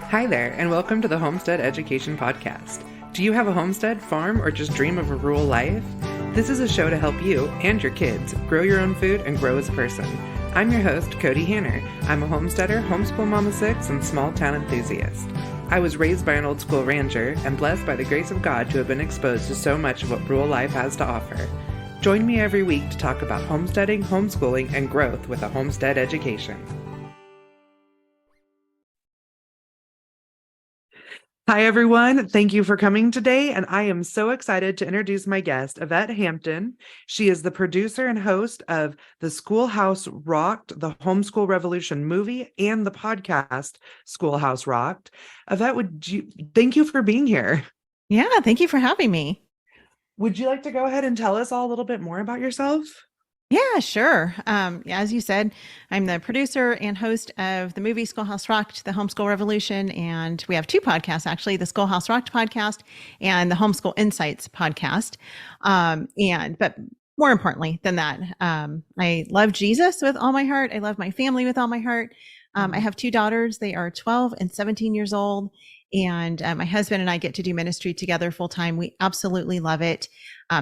Hi there, and welcome to the Homestead Education Podcast. Do you have a homestead, farm, or just dream of a rural life? This is a show to help you and your kids grow your own food and grow as a person. I'm your host, Kody Hanner. I'm a homesteader, homeschool mom of 6, and small town enthusiast. I was raised by an old school rancher and blessed by the grace of God to have been exposed to so much of what rural life has to offer. Join me every week to talk about homesteading, homeschooling, and growth with a homestead education. Hi, everyone. Thank you for coming today, and I am so excited to introduce my guest, Yvette Hampton. She is the producer and host of the Schoolhouse Rocked, the Homeschool Revolution movie, and the podcast Schoolhouse Rocked. Yvette, thank you for being here. Yeah, thank you for having me. Would you like to go ahead and tell us all a little bit more about yourself? Yeah, sure. As you said, I'm the producer and host of the movie Schoolhouse Rocked, the Homeschool Revolution, and we have two podcasts, actually, the Schoolhouse Rocked podcast and the Homeschool Insights podcast. But more importantly than that, I love Jesus with all my heart. I love my family with all my heart. I have two daughters. They are 12 and 17 years old. And my husband and I get to do ministry together full time. We absolutely love it.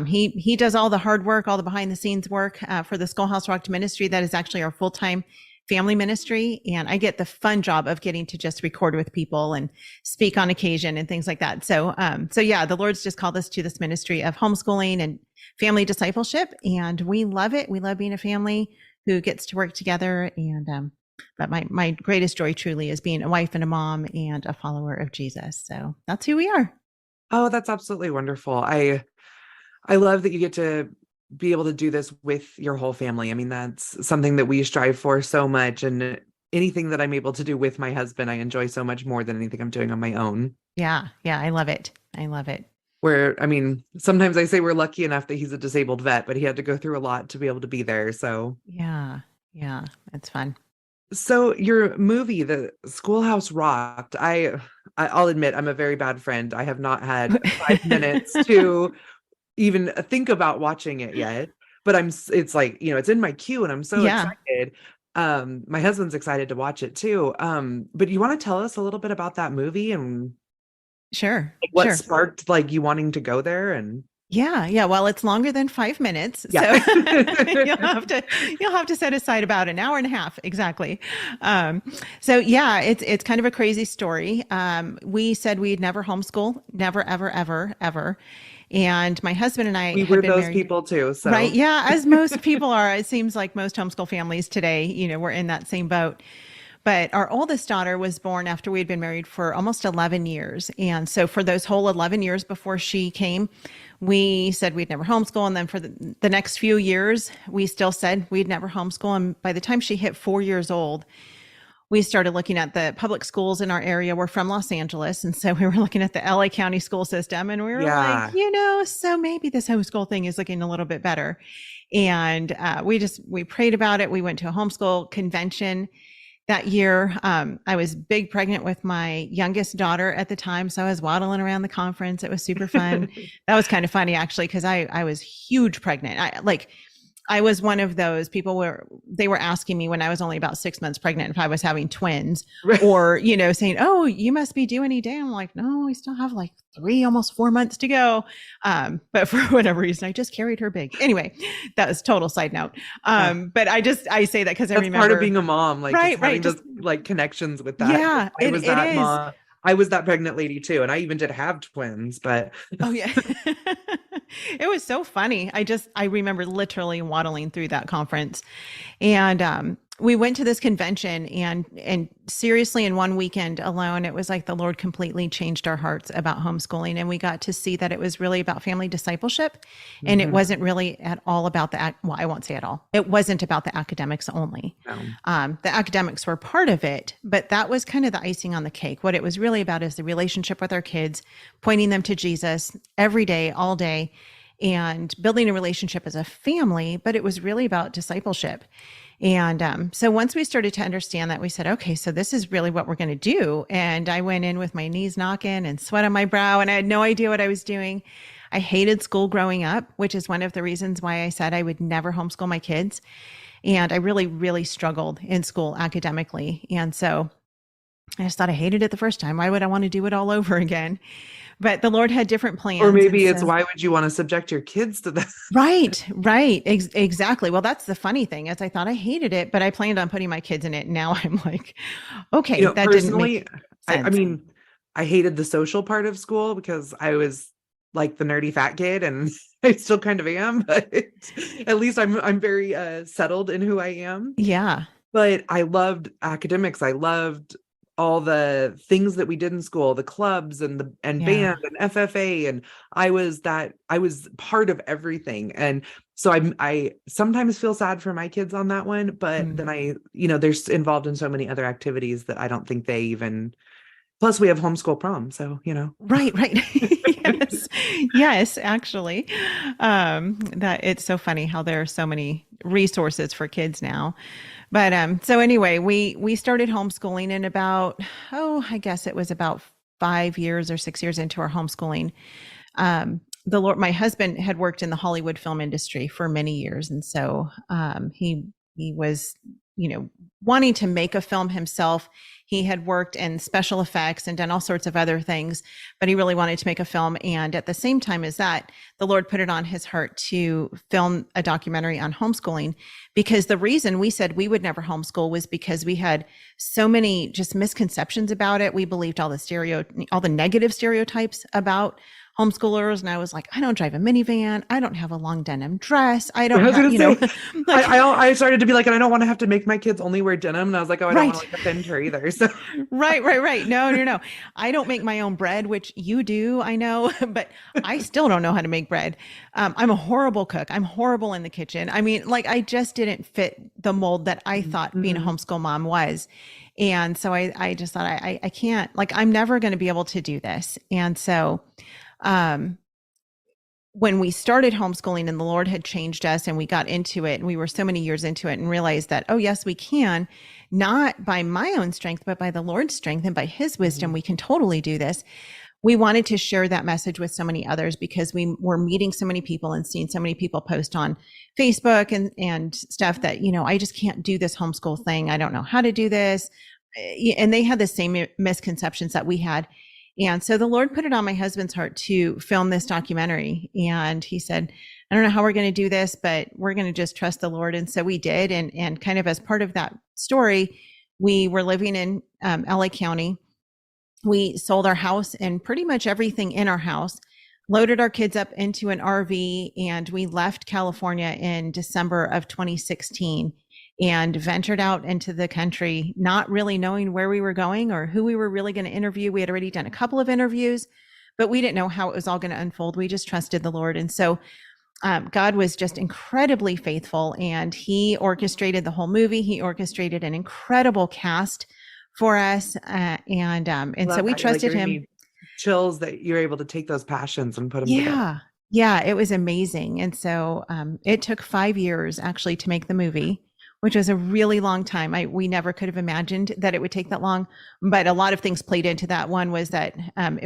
He does all the hard work, all the behind the scenes work for the Schoolhouse Rocked ministry. That is actually our full time family ministry. And I get the fun job of getting to just record with people and speak on occasion and things like that. So yeah, the Lord's just called us to this ministry of homeschooling and family discipleship. And we love it. We love being a family who gets to work together. And but my greatest joy truly is being a wife and a mom and a follower of Jesus. So that's who we are. Oh, that's absolutely wonderful. I love that you get to be able to do this with your whole family. I mean, that's something that we strive for so much. And anything that I'm able to do with my husband, I enjoy so much more than anything I'm doing on my own. Yeah. I love it. Sometimes I say we're lucky enough that he's a disabled vet, but he had to go through a lot to be able to be there. So yeah, it's fun. So your movie, the Schoolhouse Rocked, I'll admit I'm a very bad friend. I have not had 5 minutes to even think about watching it yet, but it's like, it's in my queue and I'm so excited. My husband's excited to watch it too. But you want to tell us a little bit about that movie and what sparked you wanting to go there? And Yeah. Well, it's longer than 5 minutes. Yeah. So you'll have to set aside about an hour and a half. Exactly. It's kind of a crazy story. We said we'd never homeschool, never, ever, ever, ever. And my husband and I were those people too. So right. Yeah. As most people are, it seems like most homeschool families today, we're in that same boat. But our oldest daughter was born after we'd been married for almost 11 years. And so for those whole 11 years before she came, we said we'd never homeschool. And then for the next few years, we still said we'd never homeschool. And by the time she hit 4 years old, we started looking at the public schools in our area. We're from Los Angeles. And so we were looking at the LA County school system and we were like, so maybe this homeschool thing is looking a little bit better. And we prayed about it. We went to a homeschool convention that year. I was big pregnant with my youngest daughter at the time. So I was waddling around the conference. It was super fun. That was kind of funny actually, because I was huge pregnant. I was one of those people where they were asking me when I was only about 6 months pregnant if I was having twins or, saying, oh, you must be due any day. I'm like, no, we still have 3, almost 4 months to go. But for whatever reason, I just carried her big. Anyway, that was total side note. But I say that because I remember part of being a mom, having just those connections with that. Yeah, it is. Mom. I was that pregnant lady too. And I even did have twins, but. Oh yeah. It was so funny. I remember literally waddling through that conference and, we went to this convention and seriously in one weekend alone, it was like the Lord completely changed our hearts about homeschooling. And we got to see that it was really about family discipleship. And it wasn't really at all about I won't say at all. It wasn't about the academics only. No. The academics were part of it, but that was kind of the icing on the cake. What it was really about is the relationship with our kids, pointing them to Jesus every day, all day, and building a relationship as a family. But it was really about discipleship. And so once we started to understand that, we said, okay, so this is really what we're going to do. And I went in with my knees knocking and sweat on my brow, and I had no idea what I was doing. I hated school growing up, which is one of the reasons why I said I would never homeschool my kids. And I really, really struggled in school academically. And so I just thought I hated it the first time. Why would I want to do it all over again? But the Lord had different Or plans. And maybe it's so, why would you want to subject your kids to that? right. Exactly. Well, that's the funny thing is I thought I hated it, but I planned on putting my kids in it. Now I'm like, okay, that didn't Personally, make I sense. mean, I hated the social part of school because I was like the nerdy fat kid, and I still kind of am, but at least I'm very settled in who I am. Yeah. But I loved academics. I loved all the things that we did in school, the clubs and Yeah. band and FFA. And I was part of everything. And so I sometimes feel sad for my kids on that one, but Mm. then they're involved in so many other activities that I don't think they even, plus we have homeschool prom. So. Right. Yes. Yes, actually. That it's so funny how there are so many resources for kids now. But so anyway, we started homeschooling in about, I guess it was about 5 years or 6 years into our homeschooling. The Lord, my husband had worked in the Hollywood film industry for many years, and so he was, wanting to make a film himself. He had worked in special effects and done all sorts of other things, but he really wanted to make a film. And at the same time as that, the Lord put it on his heart to film a documentary on homeschooling, because the reason we said we would never homeschool was because we had so many just misconceptions about it. We believed all the negative stereotypes about homeschoolers. And I was like, I don't drive a minivan. I don't have a long denim dress. I I don't was have, gonna say, like, I started to be like, and I don't want to have to make my kids only wear denim. And I was like, oh, I don't want right. to like offend her either. So Right. No. I don't make my own bread, which you do, I know, but I still don't know how to make bread. I'm a horrible cook. I'm horrible in the kitchen. I mean, like I just didn't fit the mold that I thought being a Mhm. homeschool mom was. And so I just thought I can't, like, I'm never going to be able to do this. And so, um, when we started homeschooling and the Lord had changed us and we got into it and we were so many years into it and realized that, oh, yes, we can, not by my own strength, but by the Lord's strength and by his wisdom, Mhm. we can totally do this. We wanted to share that message with so many others because we were meeting so many people and seeing so many people post on Facebook and stuff that, I just can't do this homeschool thing. I don't know how to do this. And they had the same misconceptions that we had. And so the Lord put it on my husband's heart to film this documentary. And he said, I don't know how we're going to do this, but we're going to just trust the Lord. And so we did. And kind of as part of that story, we were living in LA County. We sold our house and pretty much everything in our house, loaded our kids up into an RV, and we left California in December of 2016 and ventured out into the country, not really knowing where we were going or who we were really going to interview. We had already done a couple of interviews, but we didn't know how it was all going to unfold. We just trusted the Lord. And so God was just incredibly faithful, and he orchestrated the whole movie. He orchestrated an incredible cast for us. And so Love we that. You're like trusted giving him. me chills that you're able to take those passions and put them together. Yeah. Yeah. It was amazing. And so it took 5 years actually to make the movie, which was a really long time. We never could have imagined that it would take that long, but a lot of things played into that. One was that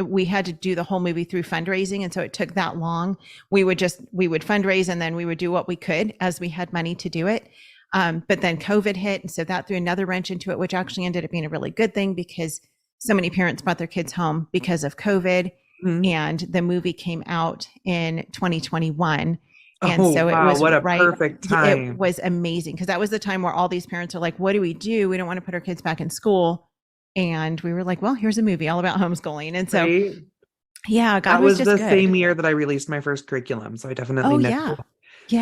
we had to do the whole movie through fundraising. And so it took that long. We would fundraise and then we would do what we could as we had money to do it. But then COVID hit. And so that threw another wrench into it, which actually ended up being a really good thing because so many parents brought their kids home because of COVID. Mhm. And the movie came out in 2021. And Oh, so it wow. was What a right. perfect It time. was amazing because that was the time where all these parents are like, what do we do? We don't want to put our kids back in school. And we were like, well, here's a movie all about homeschooling. And so, Right? yeah, God That was was just the good. same year that I released my first curriculum. So I definitely Oh, know yeah.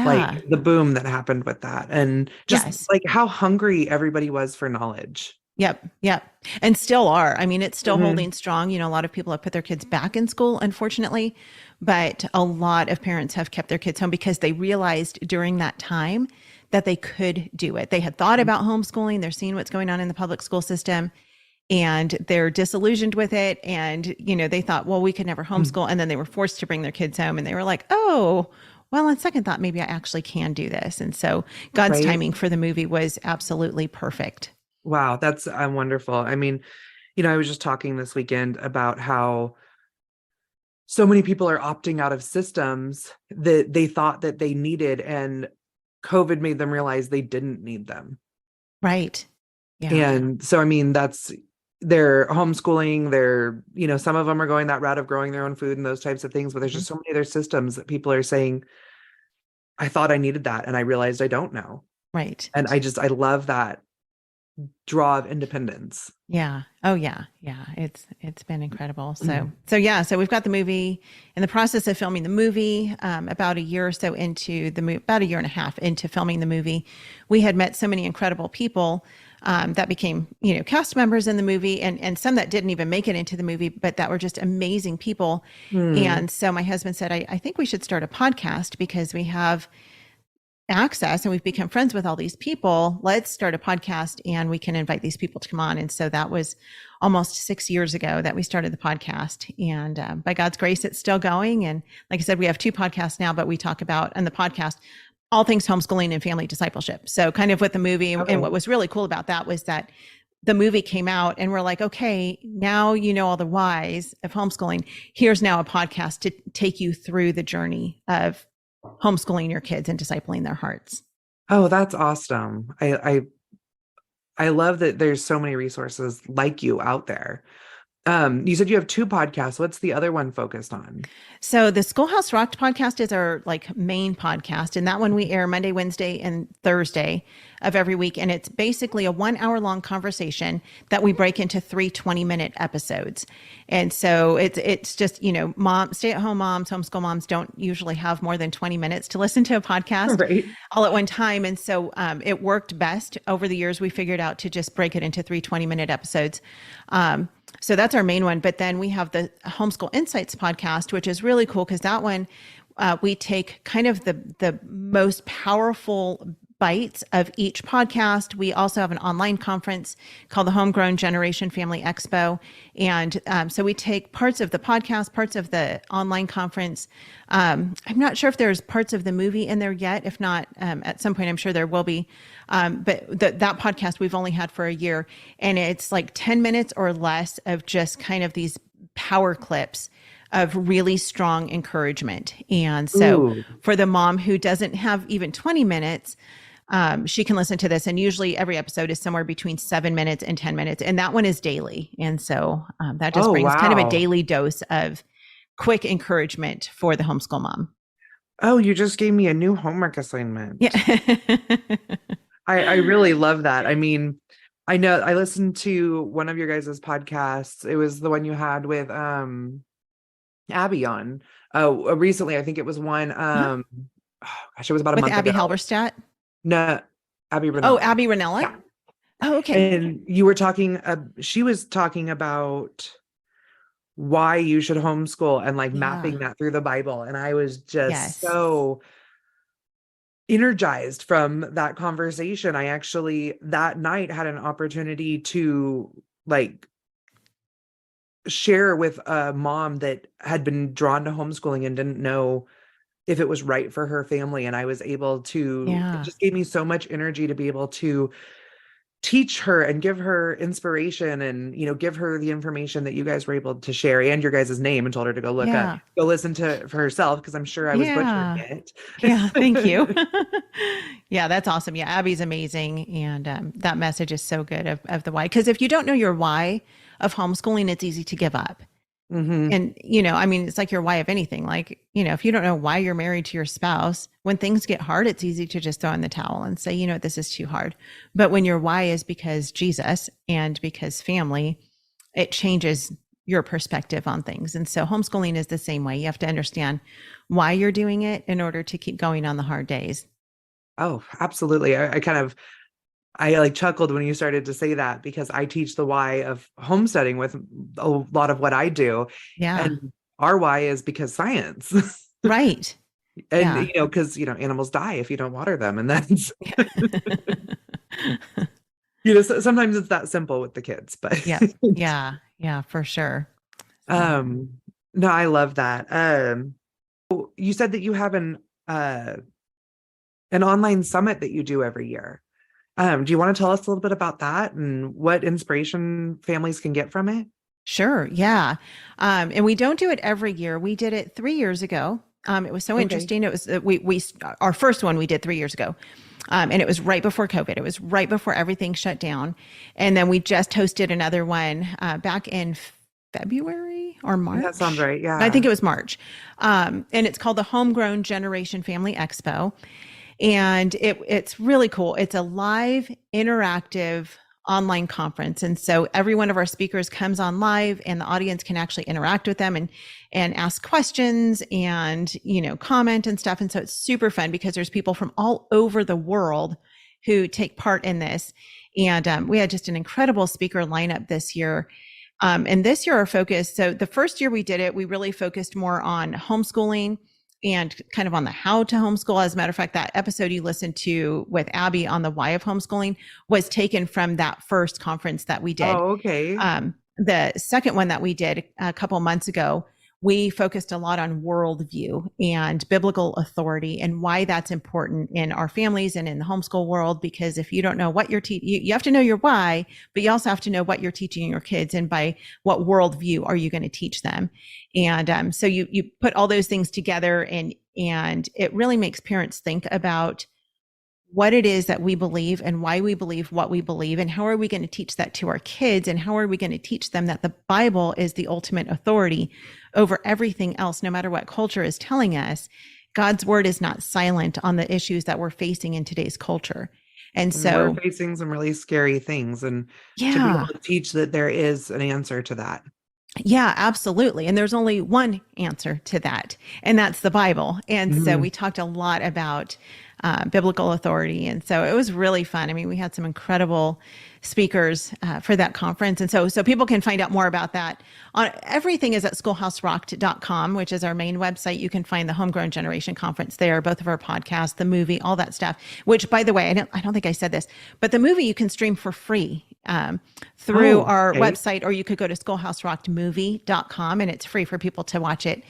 like Yeah. the boom that happened with that and just Yes. like how hungry everybody was for knowledge. Yep. And still are. I mean, it's still Mhm. holding strong. A lot of people have put their kids back in school, unfortunately, but a lot of parents have kept their kids home because they realized during that time that they could do it. They had thought about homeschooling, they're seeing what's going on in the public school system, and they're disillusioned with it. And, they thought, well, we could never homeschool. And then they were forced to bring their kids home and they were like, oh, well, on second thought, maybe I actually can do this. And so God's Right? timing for the movie was absolutely perfect. Wow, that's wonderful. I mean, I was just talking this weekend about how so many people are opting out of systems that they thought that they needed, and COVID made them realize they didn't need them. Right. Yeah. And so, I mean, that's they're homeschooling, they're, some of them are going that route of growing their own food and those types of things, but there's just so many other systems that people are saying, I thought I needed that and I realized I don't know. Right. And I love that draw of independence. Yeah. Oh yeah. Yeah. It's been incredible. So we've got the movie, in the process of filming the movie, about a year or so into the movie, about a year and a half into filming the movie, we had met so many incredible people that became, cast members in the movie, and some that didn't even make it into the movie, but that were just amazing people. And so my husband said, I think we should start a podcast because we have access and we've become friends with all these people. Let's start a podcast and we can invite these people to come on. And so that was almost 6 years ago that we started the podcast. And by God's grace, it's still going. And like I said, we have 2 podcasts now, but we talk about on the podcast all things homeschooling and family discipleship. So kind of with the movie, and what was really cool about that was that the movie came out and we're like, okay, now you know all the whys of homeschooling. Here's now a podcast to take you through the journey of homeschooling your kids and discipling their hearts. Oh, that's awesome. I love that there's so many resources like you out there. You said you have 2 podcasts. What's the other one focused on? So the Schoolhouse Rocked podcast is our main podcast. And that one we air Monday, Wednesday, and Thursday of every week. And it's basically a 1-hour-long conversation that we break into 3 20-minute episodes. And so it's just, stay-at-home moms, homeschool moms don't usually have more than 20 minutes to listen to a podcast all at one time. And so it worked best over the years. We figured out to just break it into 3 20-minute episodes. So that's our main one. But then we have the Homeschool Insights podcast, which is really cool because that one, we take kind of the most powerful bites of each podcast. We also have an online conference called the Homegrown Generation Family Expo. And so we take parts of the podcast, parts of the online conference. I'm not sure if there's parts of the movie in there yet. If not, at some point, I'm sure there will be. But that podcast we've only had for a year, and it's 10 minutes or less of just kind of these power clips of really strong encouragement. And so for the mom who doesn't have even 20 minutes, she can listen to this. And usually every episode is somewhere between 7 minutes and 10 minutes. And that one is daily. And so that just brings kind of a daily dose of quick encouragement for the homeschool mom. Oh, you just gave me a new homework assignment. Yeah. I really love that. I mean, I know I listened to one of your guys' podcasts. It was the one you had with Abby on recently. I think it was one. Oh gosh, it was about a month Abby ago. Halberstadt? No, Abby Ranella. Oh, Abby Ranella? Yeah. Oh, okay. And you were talking, she was talking about why you should homeschool and mapping that through the Bible. And I was just so energized from that conversation. I actually that night had an opportunity to share with a mom that had been drawn to homeschooling and didn't know if it was right for her family. And I was able to, it just gave me so much energy to be able to teach her and give her inspiration and, give her the information that you guys were able to share and your guys' name, and told her to go look up, go listen to it for herself. Cause I'm sure I was butchering it. Yeah. Thank you. Yeah, that's awesome. Yeah. Abby's amazing. And that message is so good of the why. Cause if you don't know your why of homeschooling, it's easy to give up. And, it's like your why of anything. If you don't know why you're married to your spouse, when things get hard, it's easy to just throw in the towel and say, this is too hard. But when your why is because Jesus and because family, it changes your perspective on things. And so homeschooling is the same way. You have to understand why you're doing it in order to keep going on the hard days. Oh, absolutely. I chuckled when you started to say that, because I teach the why of homesteading with a lot of what I do. Yeah. And our why is because science. Right. And, because, animals die if you don't water them. And that's, sometimes it's that simple with the kids, but yeah, for sure. No, I love that. You said that you have an online summit that you do every year. Do you want to tell us a little bit about that and what inspiration families can get from it? Sure. Yeah. And we don't do it every year. We did it 3 years ago. It was so interesting. It was, our first one we did 3 years ago. And it was right before COVID. It was right before everything shut down. And then we just hosted another one back in February or March. That sounds right. Yeah. I think it was March. And it's called the Homegrown Generation Family Expo. And it's really cool. It's a live, interactive online conference. And so every one of our speakers comes on live and the audience can actually interact with them and ask questions and, comment and stuff. And so it's super fun because there's people from all over the world who take part in this. And we had just an incredible speaker lineup this year. And this year our focus, so the first year we did it, we really focused more on homeschooling and kind of on the how to homeschool. As a matter of fact, that episode you listened to with Abby on the why of homeschooling was taken from that first conference that we did. Oh, okay. The second one that we did a couple months ago, we focused a lot on worldview and biblical authority and why that's important in our families and in the homeschool world. Because if you don't know what you're teaching, you have to know your why, but you also have to know what you're teaching your kids and by what worldview are you going to teach them. And so you put all those things together and it really makes parents think about what it is that we believe and why we believe what we believe and how are we going to teach that to our kids and how are we going to teach them that the Bible is the ultimate authority over everything else, no matter what culture is telling us. God's word is not silent on the issues that we're facing in today's culture. And so we're facing some really scary things and to be able to teach that there is an answer to that. Yeah, absolutely. And there's only one answer to that, and that's the Bible. And so we talked a lot about biblical authority. And so it was really fun. I mean, we had some incredible speakers for that conference. And so people can find out more about that. Everything is at schoolhouserocked.com, which is our main website. You can find the Homegrown Generation Conference there, both of our podcasts, the movie, all that stuff, which, by the way, I don't think I said this, but the movie you can stream for free through our website, or you could go to schoolhouserockedmovie.com and it's free for people to watch it.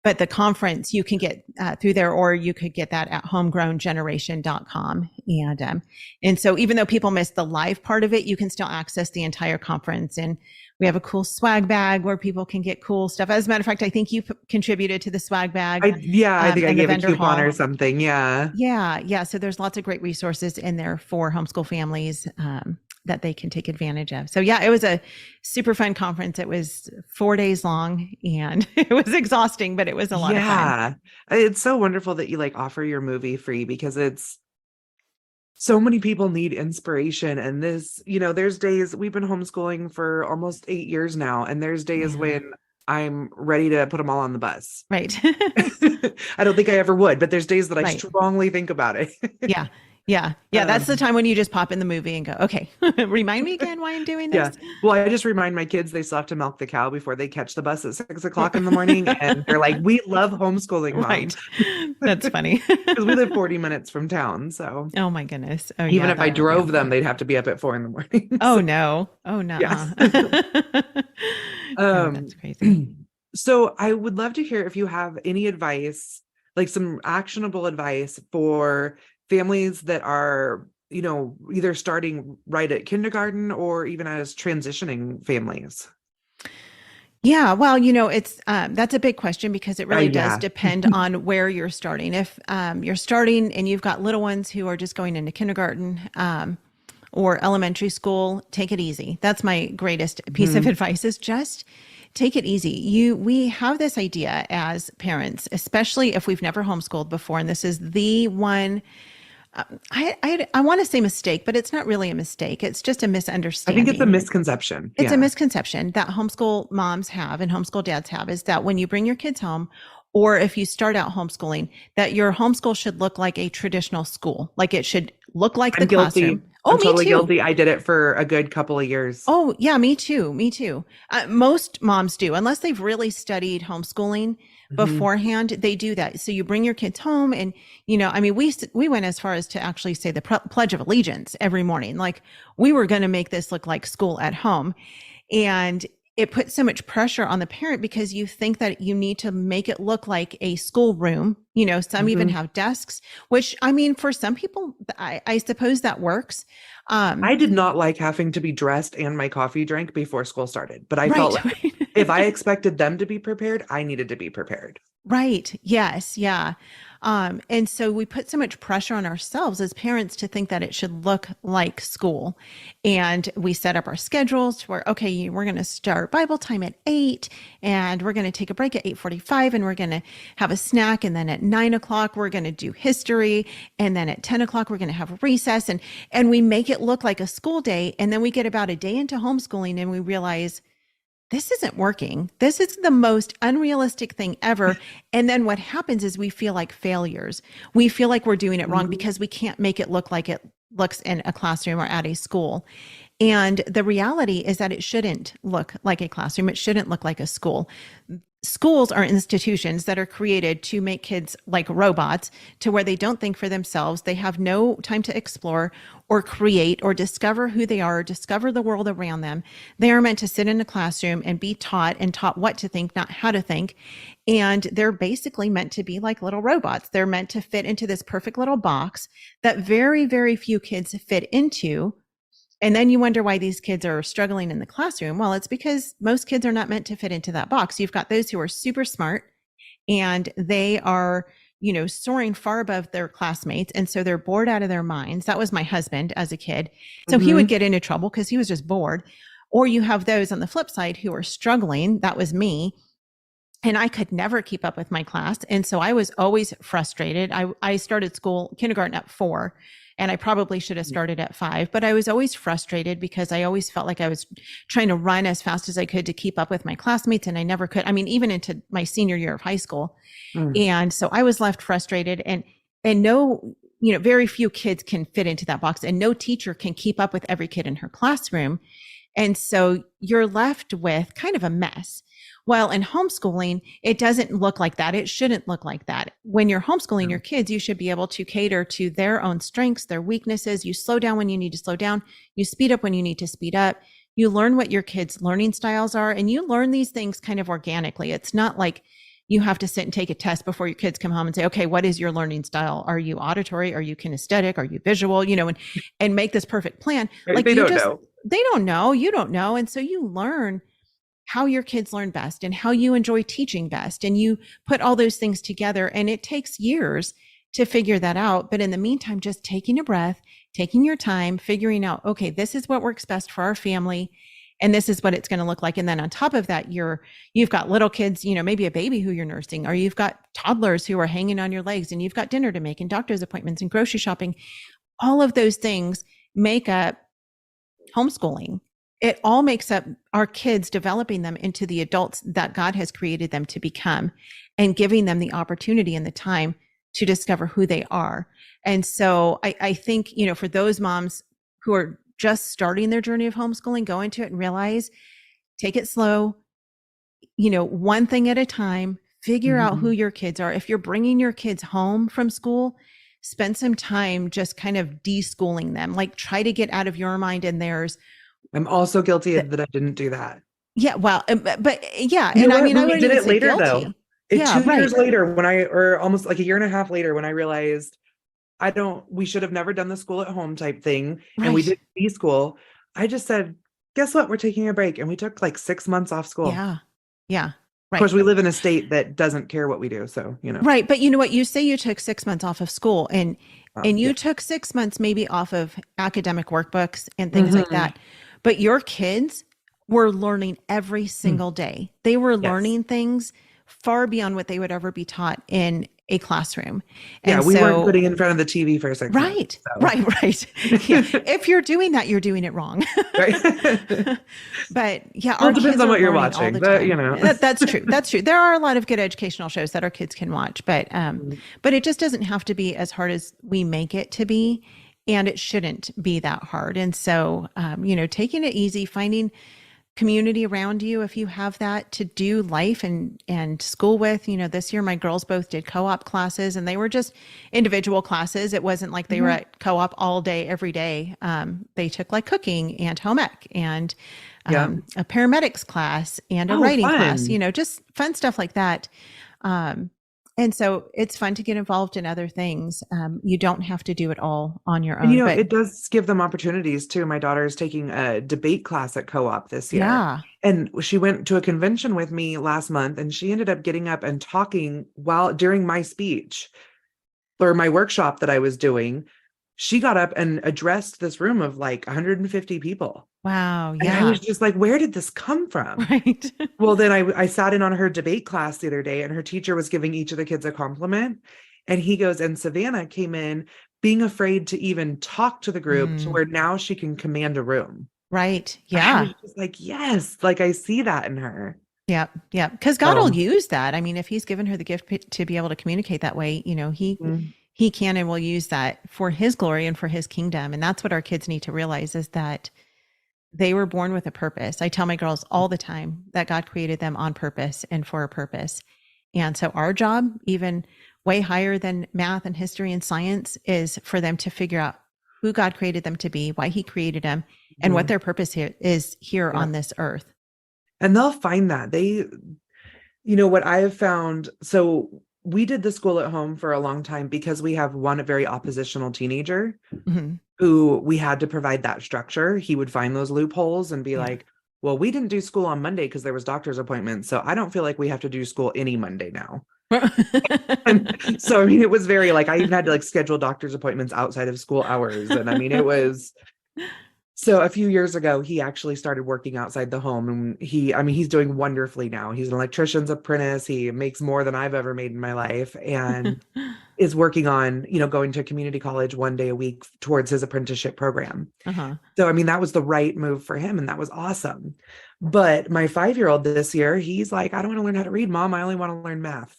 But the conference you can get through there, or you could get that at homegrowngeneration.com. And so even though people missed the live part of it, you can still access the entire conference. And we have a cool swag bag where people can get cool stuff. As a matter of fact, I think you contributed to the swag bag. I think I gave a coupon or something. Yeah. Yeah. So there's lots of great resources in there for homeschool families that they can take advantage of. So yeah, it was a super fun conference. It was 4 days long and it was exhausting, but it was a lot of fun. Yeah. It's so wonderful that you offer your movie free because it's so many people need inspiration. And this, there's days we've been homeschooling for almost 8 years now. And there's days when I'm ready to put them all on the bus. Right. I don't think I ever would, but there's days that I strongly think about it. Yeah. That's the time when you just pop in the movie and go, okay, remind me again why I'm doing this. Yeah. Well, I just remind my kids they still have to milk the cow before they catch the bus at 6 o'clock in the morning. And they're like, we love homeschooling, Mom. Right. That's funny. Because we live 40 minutes from town. So oh my goodness. Oh, even if I drove them, they'd have to be up at 4 in the morning. Oh no. Oh no. Yes. That's crazy. So I would love to hear if you have any advice, some actionable advice for families that are, either starting right at kindergarten or even as transitioning families. Yeah, well, it's that's a big question because it really does depend on where you're starting. If you're starting and you've got little ones who are just going into kindergarten or elementary school, take it easy. That's my greatest piece of advice is just take it easy. We have this idea as parents, especially if we've never homeschooled before, and this is the one. I want to say mistake, but it's not really a mistake. It's just a misunderstanding. I think it's a misconception. It's a misconception that homeschool moms have and homeschool dads have is that when you bring your kids home, or if you start out homeschooling, that your homeschool should look like a traditional school. Like it should look like the classroom. Oh, I'm totally guilty. I did it for a good couple of years. Oh, yeah, me too. Most moms do, unless they've really studied homeschooling beforehand, they do that. So you bring your kids home and, we went as far as to actually say the Pledge of Allegiance every morning. Like we were going to make this look like school at home. And it puts so much pressure on the parent because you think that you need to make it look like a school room. Some even have desks, which for some people, I suppose that works. I did not like having to be dressed and my coffee drank before school started, but I felt like if I expected them to be prepared, I needed to be prepared. Right. Yes. Yeah. And so we put so much pressure on ourselves as parents to think that it should look like school. And we set up our schedules to where, okay, we're going to start Bible time at 8 and we're going to take a break at 8:45 and we're going to have a snack. And then at 9 o'clock, we're going to do history. And then at 10 o'clock, we're going to have a recess, and we make it look like a school day. And then we get about a day into homeschooling and we realize, this isn't working. This is the most unrealistic thing ever. And then what happens is we feel like failures. We feel like we're doing it wrong because we can't make it look like it looks in a classroom or at a school. And the reality is that it shouldn't look like a classroom. It shouldn't look like a school. Schools are institutions that are created to make kids like robots, to where they don't think for themselves. They have no time to explore or create or discover who they are, or discover the world around them. They are meant to sit in a classroom and be taught, and taught what to think, not how to think. And they're basically meant to be like little robots. They're meant to fit into this perfect little box that very, very few kids fit into. And then you wonder why these kids are struggling in the classroom. Well, it's because most kids are not meant to fit into that box. You've got those who are super smart and they are, soaring far above their classmates. And so they're bored out of their minds. That was my husband as a kid. So he would get into trouble because he was just bored. Or you have those on the flip side who are struggling. That was me. And I could never keep up with my class. And so I was always frustrated. I started kindergarten at 4. And I probably should have started at 5, but I was always frustrated because I always felt like I was trying to run as fast as I could to keep up with my classmates. And I never could. I mean, even into my senior year of high school. And so I was left frustrated, and no, very few kids can fit into that box, and no teacher can keep up with every kid in her classroom. And so you're left with kind of a mess. Well, in homeschooling, it doesn't look like that. It shouldn't look like that. When you're homeschooling your kids, you should be able to cater to their own strengths, their weaknesses. You slow down when you need to slow down. You speed up when you need to speed up. You learn what your kids' learning styles are, and you learn these things kind of organically. It's not like you have to sit and take a test before your kids come home and say, okay, what is your learning style? Are you auditory? Are you kinesthetic? Are you visual? And make this perfect plan. Like they don't know. They don't know. You don't know. And so you learn how your kids learn best and how you enjoy teaching best. And you put all those things together, and it takes years to figure that out. But in the meantime, just taking a breath, taking your time, figuring out, okay, this is what works best for our family. And this is what it's going to look like. And then on top of that, you've got little kids, maybe a baby who you're nursing, or you've got toddlers who are hanging on your legs, and you've got dinner to make and doctor's appointments and grocery shopping. All of those things make up homeschooling. It all makes up our kids, developing them into the adults that God has created them to become, and giving them the opportunity and the time to discover who they are. And so I think, for those moms who are just starting their journey of homeschooling, go into it and realize, take it slow, one thing at a time, figure out who your kids are. If you're bringing your kids home from school, spend some time just kind of deschooling them, like try to get out of your mind and theirs. I'm also guilty of that. I didn't do that. Yeah. Well, but yeah. And I mean, I did it later guilty. though. 2 years later, or almost like a year and a half later, when I realized we should have never done the school at home type thing. And we did school. I just said, guess what? We're taking a break. And we took like 6 months off school. Yeah. Yeah. Right. Of course, we live in a state that doesn't care what we do. So, Right. But you know what? You say you took 6 months off of school, and you took 6 months maybe off of academic workbooks and things like that. But your kids were learning every single day. They were learning things far beyond what they would ever be taught in a classroom. And we weren't putting in front of the TV for a second. Right. Yeah. If you're doing that, you're doing it wrong. Right. But yeah, it depends on what you're watching, but that's true. That's true. There are a lot of good educational shows that our kids can watch, but it just doesn't have to be as hard as we make it to be. And it shouldn't be that hard. And so, taking it easy, finding community around you, if you have that, to do life and school with. This year my girls both did co-op classes, and they were just individual classes. It wasn't like they were at co-op all day, every day. They took like cooking and home ec and a paramedics class and a writing class, just fun stuff like that. And so it's fun to get involved in other things. You don't have to do it all on your own. And, it does give them opportunities too. My daughter is taking a debate class at co-op this year. Yeah. And she went to a convention with me last month, and she ended up getting up and talking during my speech. or my workshop that I was doing, she got up and addressed this room of like 150 people. Wow. And I Yeah. was just like, where did this come from? Right. Well, then I sat in on her debate class the other day, and her teacher was giving each of the kids a compliment. And he goes, and Savannah came in being afraid to even talk to the group to where now she can command a room. Right. And I was Yeah. just like, yes, like I see that in her. Yep. Yep. Because God will So, use that. I mean, if he's given her the gift to be able to communicate that way, mm, he can and will use that for his glory and for his kingdom. And that's what our kids need to realize, is that they were born with a purpose. I tell my girls all the time that God created them on purpose and for a purpose. And so our job, even way higher than math and history and science, is for them to figure out who God created them to be, why he created them, and what their purpose is here yeah. on this earth. And they'll find that what I have found. So we did the school at home for a long time because we have one very oppositional teenager who we had to provide that structure. He would find those loopholes and be like, well, we didn't do school on Monday because there was doctor's appointments. So I don't feel like we have to do school any Monday now. And so, I mean, it was very like, I even had to like schedule doctor's appointments outside of school hours. And I mean, it was, so a few years ago, he actually started working outside the home, and he's doing wonderfully now. He's an electrician's apprentice. He makes more than I've ever made in my life, and is working on, going to community college one day a week towards his apprenticeship program. So, I mean, that was the right move for him, and that was awesome. But my 5-year-old this year, he's like, I don't want to learn how to read, Mom. I only want to learn math.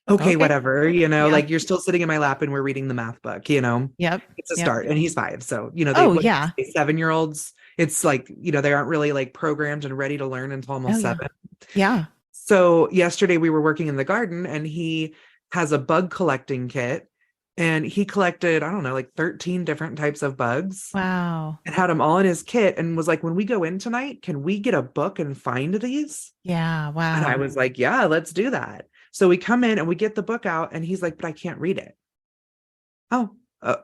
Okay, whatever, like you're still sitting in my lap and we're reading the math book, Yep. It's a start. And he's 5. So, they 7-year-olds, it's like, they aren't really like programmed and ready to learn until almost 7. Yeah. So yesterday we were working in the garden, and he has a bug collecting kit, and he collected, I don't know, like 13 different types of bugs. Wow. And had them all in his kit, and was like, when we go in tonight, can we get a book and find these? Yeah. Wow. And I was like, yeah, let's do that. So we come in and we get the book out, and he's like, but I can't read it. Oh,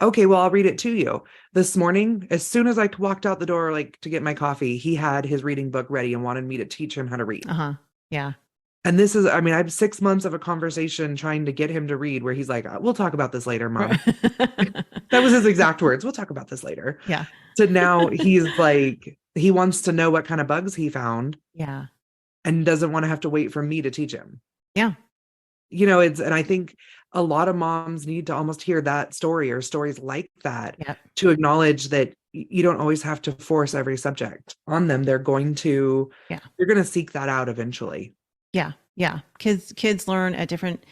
okay. Well, I'll read it to you. This morning, as soon as I walked out the door, like to get my coffee, he had his reading book ready and wanted me to teach him how to read. Yeah. And this is, I mean, I have 6 months of a conversation trying to get him to read, where he's like, we'll talk about this later, Mom. That was his exact words. We'll talk about this later. Yeah. So now he's like, he wants to know what kind of bugs he found. Yeah. And doesn't want to have to wait for me to teach him. Yeah. And I think a lot of moms need to almost hear that story, or stories like that, to acknowledge that you don't always have to force every subject on them. They're going to seek that out eventually. Yeah. Yeah. Kids learn at different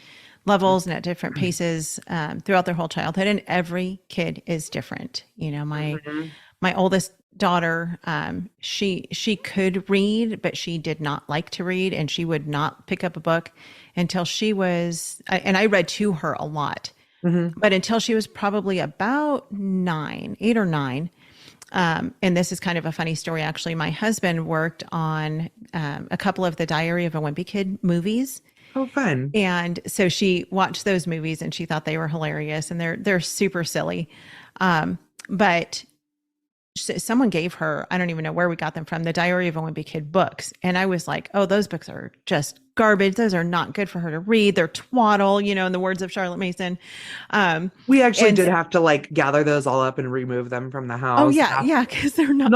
levels and at different paces throughout their whole childhood, and every kid is different. My oldest daughter, she could read, but she did not like to read, and she would not pick up a book until she was, and I read to her a lot, but until she was probably about 8 or 9. And this is kind of a funny story, actually. My husband worked on a couple of the Diary of a Wimpy Kid movies. Oh, fun. And so she watched those movies and she thought they were hilarious, and they're super silly. But someone gave her, I don't even know where we got them from, the Diary of a Wimpy Kid books. And I was like, oh, those books are just garbage. Those are not good for her to read. They're twaddle, in the words of Charlotte Mason. We actually did have to like gather those all up and remove them from the house. Oh yeah. Yeah. Cause they're not,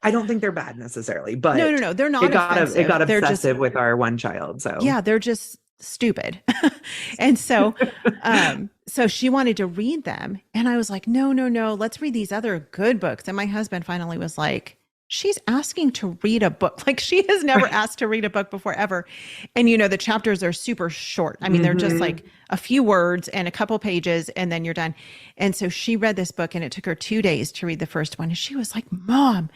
I don't think they're bad necessarily, but no, they're not. It got obsessive with our one child. So yeah, they're just stupid. And so, so she wanted to read them, and I was like, no, let's read these other good books. And my husband finally was like, she's asking to read a book. Like, she has never asked to read a book before, ever. And the chapters are super short. I mean, they're just like a few words and a couple pages, and then you're done. And so she read this book, and it took her 2 days to read the first one. And she was like, Mom,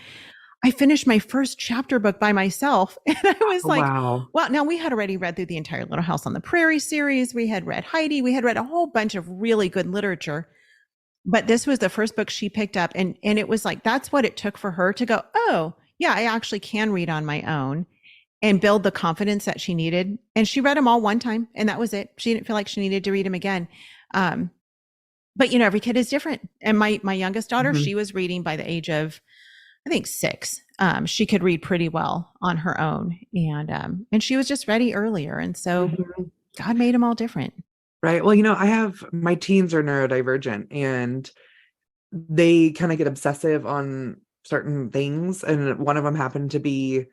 I finished my first chapter book by myself. And I was like, wow. Well, now we had already read through the entire Little House on the Prairie series. We had read Heidi. We had read a whole bunch of really good literature. But this was the first book she picked up. And it was like, that's what it took for her to go, oh, yeah, I actually can read on my own, and build the confidence that she needed. And she read them all one time, and that was it. She didn't feel like she needed to read them again. But, every kid is different. And my youngest daughter, she was reading by the age of, I think, 6. She could read pretty well on her own, and she was just ready earlier. And so God made them all different. Right. Well, I have my teens are neurodivergent and they kind of get obsessive on certain things. And one of them happened to be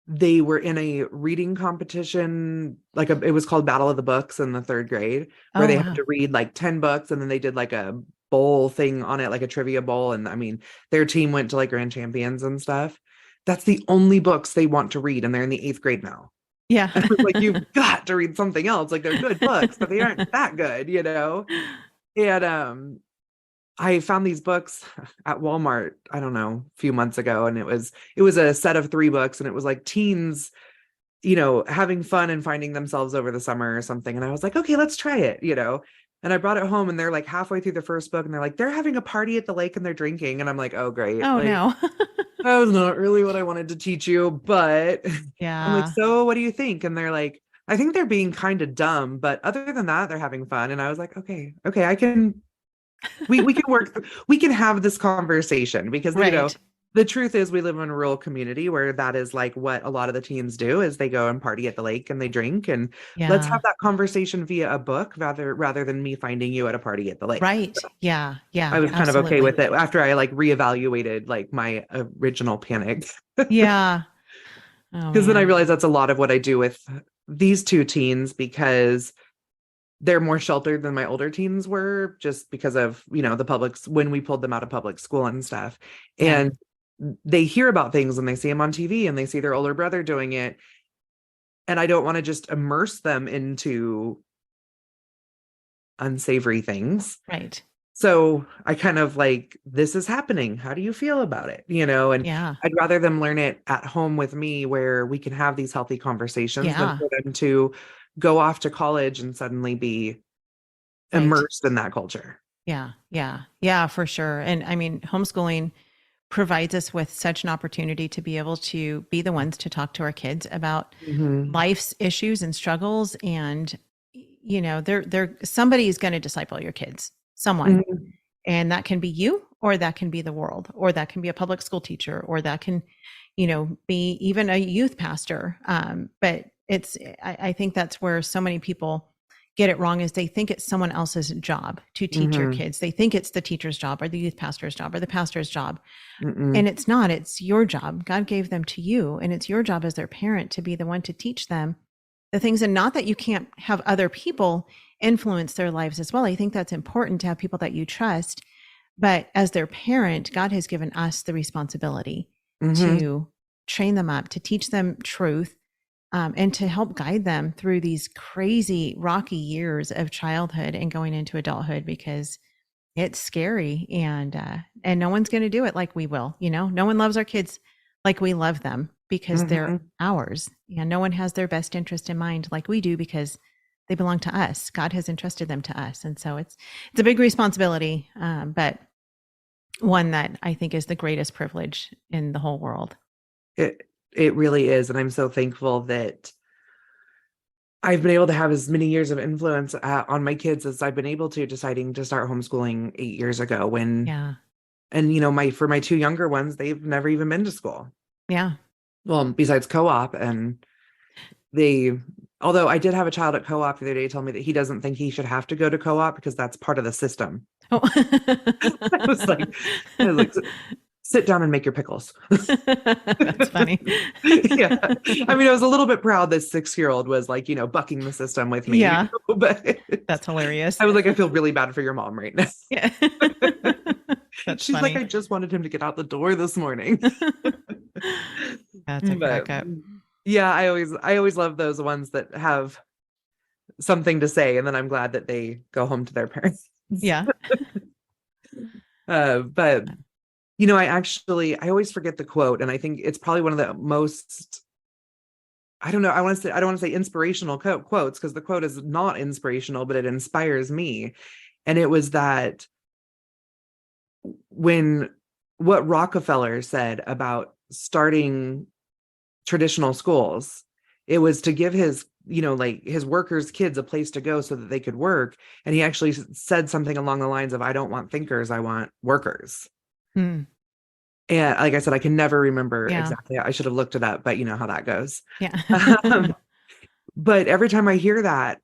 they were in a reading competition, it was called Battle of the Books in the third grade, where Oh, they had wow. to read like 10 books and then they did like a bowl thing on it, like a trivia bowl. And I mean, their team went to like grand champions and stuff. That's the only books they want to read. And they're in the 8th grade now. Yeah. And I was like, you've got to read something else. Like they're good books, but they aren't that good. And I found these books at Walmart, I don't know, a few months ago, and it was a set of 3 books, and it was like teens, having fun and finding themselves over the summer or something. And I was like, okay, let's try it. And I brought it home and they're like halfway through the first book and they're like, they're having a party at the lake and they're drinking. And I'm like, oh, great. Oh, Like, no. that was not really what I wanted to teach you, but I'm like, Yeah. so what do you think? And they're like, I think they're being kind of dumb, but other than that, they're having fun. And I was like, okay, I can, we can work, we can have this conversation because, Right. the truth is we live in a rural community where that is like what a lot of the teens do is they go and party at the lake and they drink, and let's Yeah. have that conversation via a book rather than me finding you at a party at the lake. Right. Yeah. I Yeah. was kind of okay Absolutely. with it after I like reevaluated like my original panic. Yeah. Oh, Because then I man. realized that's a lot of what I do with these 2 teens because they're more sheltered than my older teens were just because of, the publics when we pulled them out of public school and stuff. Yeah. And they hear about things and they see them on TV and they see their older brother doing it. And I don't want to just immerse them into unsavory things. Right. So I kind of like, this is happening. How do you feel about it? And Yeah. I'd rather them learn it at home with me where we can have these healthy conversations than Yeah. for them to go off to college and suddenly be Right. immersed in that culture. Yeah. Yeah. Yeah, for sure. And I mean, homeschooling provides us with such an opportunity to be able to be the ones to talk to our kids about Mm-hmm. life's issues and struggles. And, somebody's going to disciple your kids, someone. Mm-hmm. And that can be you, or that can be the world, or that can be a public school teacher, or that can, be even a youth pastor. But I think that's where so many people get it wrong is they think it's someone else's job to teach your Mm-hmm. kids. They think it's the teacher's job or the youth pastor's job or the pastor's job. Mm-mm. And it's not, it's your job. God gave them to you. And it's your job as their parent to be the one to teach them the things. And not that you can't have other people influence their lives as well. I think that's important to have people that you trust. But as their parent, God has given us the responsibility Mm-hmm. to train them up, to teach them truth, and to help guide them through these crazy, rocky years of childhood and going into adulthood, because it's scary, and no one's going to do it like we will. No one loves our kids like we love them because they're Mm-hmm. ours, and no one has their best interest in mind like we do because they belong to us. God has entrusted them to us, and so it's a big responsibility, but one that I think is the greatest privilege in the whole world. It really is. And I'm so thankful that I've been able to have as many years of influence on my kids as I've been able to, deciding to start homeschooling 8 years ago Yeah. and for my 2 younger ones, they've never even been to school. Yeah. Well, besides co-op. And although I did have a child at co-op the other day tell me that he doesn't think he should have to go to co-op because that's part of the system. Oh. I was like, sit down and make your pickles. That's funny. Yeah. I mean, I was a little bit proud that 6-year-old was like, bucking the system with me. Yeah. But That's hilarious. I was like, I feel really bad for your mom right now. Yeah. That's She's funny. like, I just wanted him to get out the door this morning. That's a crack up. Yeah, I always love those ones that have something to say, and then I'm glad that they go home to their parents. Yeah. But I always forget the quote, and I think it's probably one of the most, I don't know, I don't want to say inspirational quotes because the quote is not inspirational, but it inspires me. And it was that what Rockefeller said about starting traditional schools, it was to give his workers' kids a place to go so that they could work. And he actually said something along the lines of, I don't want thinkers, I want workers. Hmm. And like I said, I can never remember Yeah. exactly. I should have looked it up, but you know how that goes. Yeah. But every time I hear that,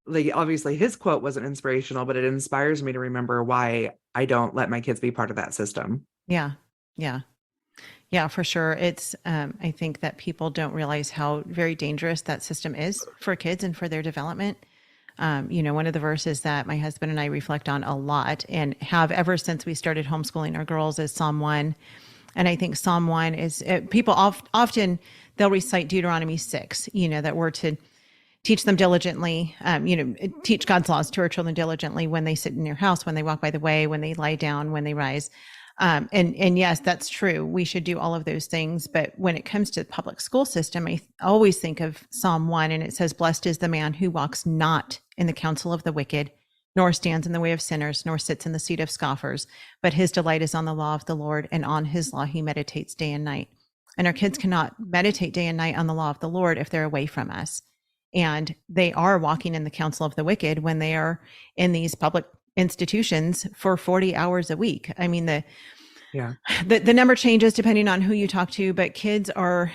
like obviously his quote wasn't inspirational, but it inspires me to remember why I don't let my kids be part of that system. Yeah. Yeah. Yeah, for sure. It's, I think that people don't realize how very dangerous that system is for kids and for their development. One of the verses that my husband and I reflect on a lot and have ever since we started homeschooling our girls is Psalm 1. And I think Psalm 1 is, people often they'll recite Deuteronomy 6, that we're to teach them diligently, teach God's laws to our children diligently when they sit in your house, when they walk by the way, when they lie down, when they rise. And yes, that's true. We should do all of those things. But when it comes to the public school system, I always think of Psalm 1, and it says, "Blessed is the man who walks not in the counsel of the wicked, nor stands in the way of sinners, nor sits in the seat of scoffers, but his delight is on the law of the Lord, and on his law he meditates day and night." And our kids cannot meditate day and night on the law of the Lord if they're away from us. And they are walking in the counsel of the wicked when they are in these public institutions for 40 hours a week. I mean, the number changes depending on who you talk to, but kids are,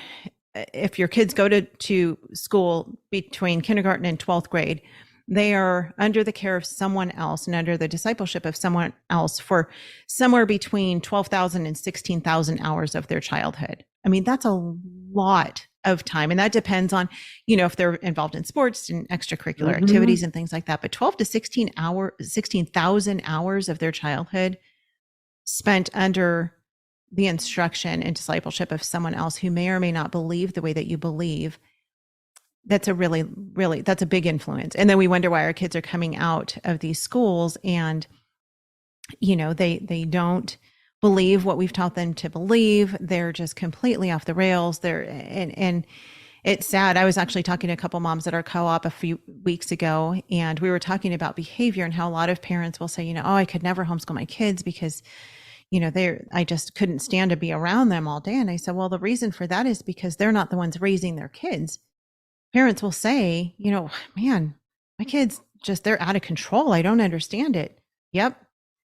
if your kids go to school between kindergarten and 12th grade, they are under the care of someone else and under the discipleship of someone else for somewhere between 12,000 and 16,000 hours of their childhood. I mean, that's a lot of time. And that depends on, if they're involved in sports and extracurricular activities and things like that. But 12 to 16,000 hours of their childhood spent under the instruction and discipleship of someone else who may or may not believe the way that you believe. That's a really, really, that's a big influence. And then we wonder why our kids are coming out of these schools and, they don't believe what we've taught them to believe. They're just completely off the rails. And it's sad. I was actually talking to a couple moms at our co-op a few weeks ago, and we were talking about behavior and how a lot of parents will say, I could never homeschool my kids because, I just couldn't stand to be around them all day. And I said, well, the reason for that is because they're not the ones raising their kids. Parents will say, man, my kids they're out of control. I don't understand it. Yep.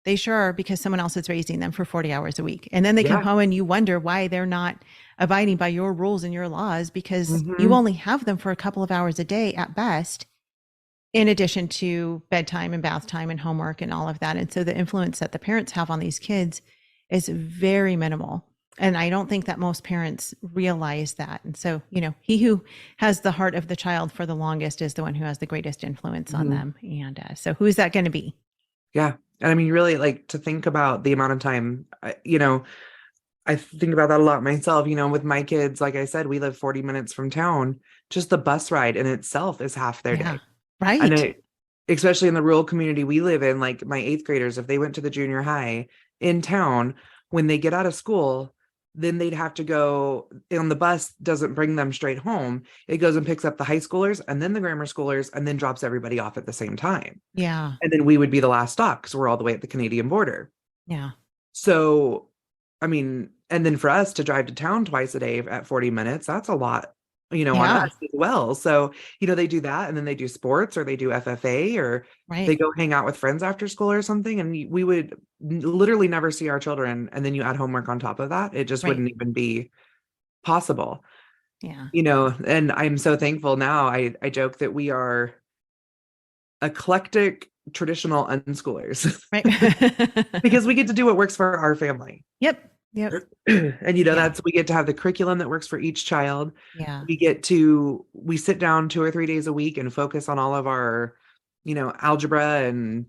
They sure are, because someone else is raising them for 40 hours a week. And then they come home and you wonder why they're not abiding by your rules and your laws, because you only have them for a couple of hours a day at best, in addition to bedtime and bath time and homework and all of that. And so the influence that the parents have on these kids is very minimal. And I don't think that most parents realize that. And so, he who has the heart of the child for the longest is the one who has the greatest influence on them. And so who is that going to be? Yeah. And I mean, really, like, to think about the amount of time, I think about that a lot myself, with my kids. Like I said, we live 40 minutes from town. Just the bus ride in itself is half their day. Right. And especially in the rural community we live in, like my 8th graders, if they went to the junior high in town, when they get out of school, then they'd have to go on the bus. Doesn't bring them straight home. It goes and picks up the high schoolers and then the grammar schoolers and then drops everybody off at the same time. Yeah. And then we would be the last stop because we're all the way at the Canadian border. Yeah. So, I mean, and then for us to drive to town twice a day at 40 minutes, that's a lot, on us as well. So, they do that, and then they do sports, or they do FFA, or they go hang out with friends after school or something. And we would literally never see our children. And then you add homework on top of that. It just wouldn't even be possible. Yeah. And I'm so thankful now. I joke that we are eclectic traditional unschoolers, Right. because we get to do what works for our family. Yep. And we get to have the curriculum that works for each child. Yeah. We sit down 2 or 3 days a week and focus on all of our, algebra and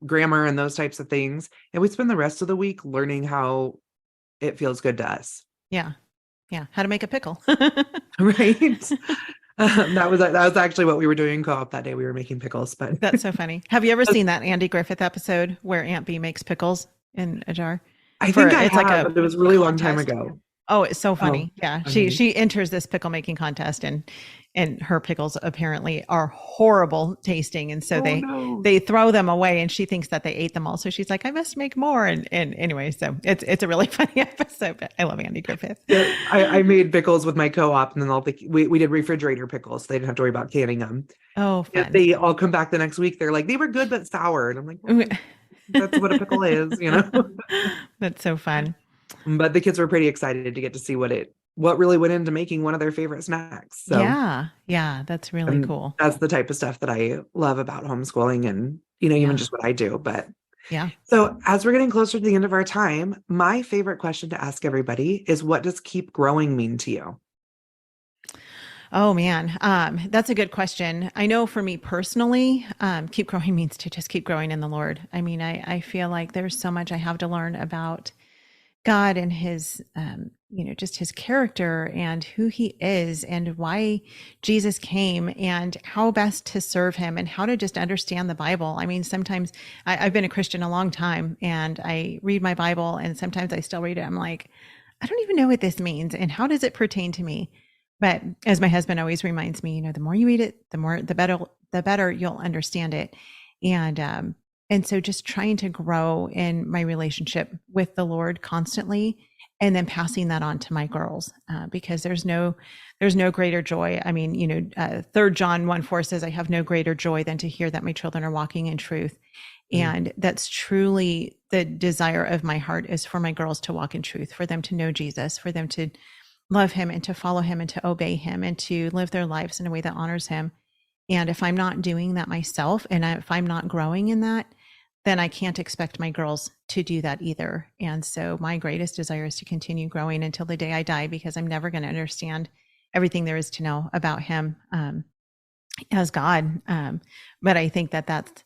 grammar and those types of things. And we spend the rest of the week learning how it feels good to us. Yeah. How to make a pickle. Right. That was actually what we were doing in co-op that day. We were making pickles, but that's so funny. Have you ever seen that Andy Griffith episode where Aunt Bee makes pickles in a jar? I think but it was a really long time ago. Oh, it's so funny. Yeah. She enters this pickle making contest, and her pickles apparently are horrible tasting. And so they throw them away, and she thinks that they ate them all. So she's like, I must make more. And anyway, so it's a really funny episode, but I love Andy Griffith. Yeah, I made pickles with my co-op, and then we did refrigerator pickles. So they didn't have to worry about canning them. Oh, fun. They all come back the next week. They're like, they were good, but sour. And I'm like, well, that's what a pickle is, That's so fun. But the kids were pretty excited to get to see what it what really went into making one of their favorite snacks. So yeah, that's really cool. that's the type of stuff that I love about homeschooling and, even just what I do. But yeah. So as we're getting closer to the end of our time, my favorite question to ask everybody is, what does keep growing mean to you? Oh man, that's a good question. I know for me personally, keep growing means to just keep growing in the Lord. I mean, I feel like there's so much I have to learn about God and his, just his character and who he is and why Jesus came and how best to serve him and how to just understand the Bible. I mean, sometimes I've been a Christian a long time and I read my Bible and sometimes I still read it. I'm like, I don't even know what this means and how does it pertain to me? But as my husband always reminds me, the more you read it, the better you'll understand it. And so just trying to grow in my relationship with the Lord constantly, and then passing that on to my girls, because there's no greater joy. I mean, 3 John 1:4 says, I have no greater joy than to hear that my children are walking in truth. And that's truly the desire of my heart, is for my girls to walk in truth, for them to know Jesus, for them to love him and to follow him and to obey him and to live their lives in a way that honors him. And if I'm not doing that myself, and if I'm not growing in that, then I can't expect my girls to do that either. And so my greatest desire is to continue growing until the day I die, because I'm never going to understand everything there is to know about him as God. But I think that that's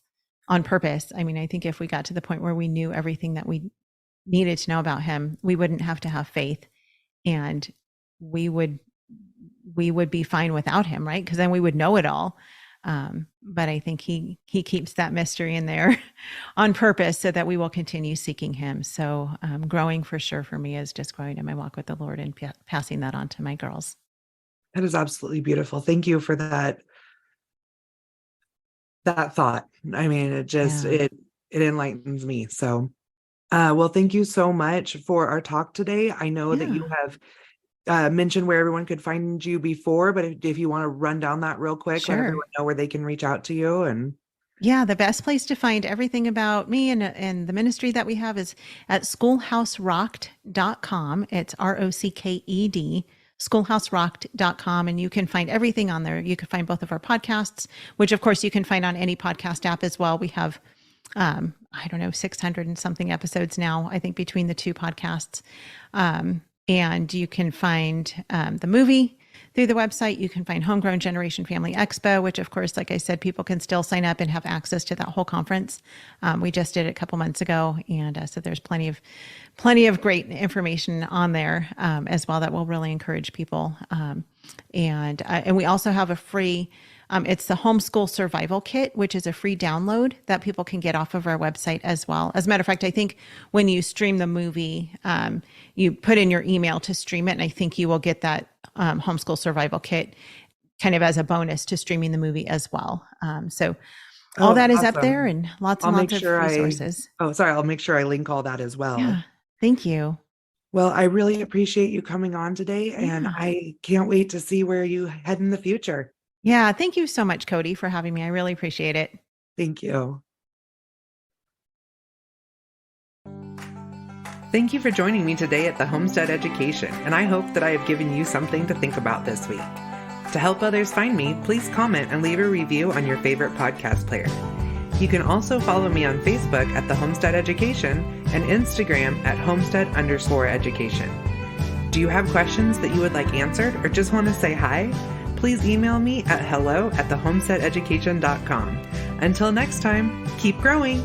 on purpose. I mean, I think if we got to the point where we knew everything that we needed to know about him, we wouldn't have to have faith, and we would be fine without him, right? Because then we would know it all. But I think he keeps that mystery in there on purpose so that we will continue seeking him. So growing for sure for me is just growing in my walk with the Lord and passing that on to my girls. That is absolutely beautiful. Thank you for that thought. I mean, it enlightens me. So, well, thank you so much for our talk today. I know that you have mentioned where everyone could find you before, but if you want to run down that real quick, let everyone know where they can reach out to you. And the best place to find everything about me and the ministry that we have is at schoolhouserocked.com. It's ROCKED, schoolhouserocked.com. And you can find everything on there. You can find both of our podcasts, which of course you can find on any podcast app as well. We have, 600 and something episodes now, I think, between the 2 podcasts. And you can find the movie through the website. You can find Homegrown Generation Family Expo, which of course, like I said, people can still sign up and have access to that whole conference. We just did it a couple months ago. And so there's plenty of great information on there as well that will really encourage people. And we also have a free, it's the Homeschool Survival Kit, which is a free download that people can get off of our website as well. As a matter of fact, I think when you stream the movie, you put in your email to stream it, and I think you will get that Homeschool Survival Kit kind of as a bonus to streaming the movie as well. So all that is awesome. Up there, and lots of resources. I'll make sure I link all that as well. Yeah, thank you. Well, I really appreciate you coming on today, and I can't wait to see where you head in the future. Yeah, thank you so much, Kody, for having me. I really appreciate it. Thank you. Thank you for joining me today at the Homestead Education, and I hope that I have given you something to think about this week. To help others find me, please comment and leave a review on your favorite podcast player. You can also follow me on Facebook at the Homestead Education and Instagram at Homestead_education. Do you have questions that you would like answered or just want to say hi? Please email me at hello@thehomesteadeducation.com. Until next time, keep growing.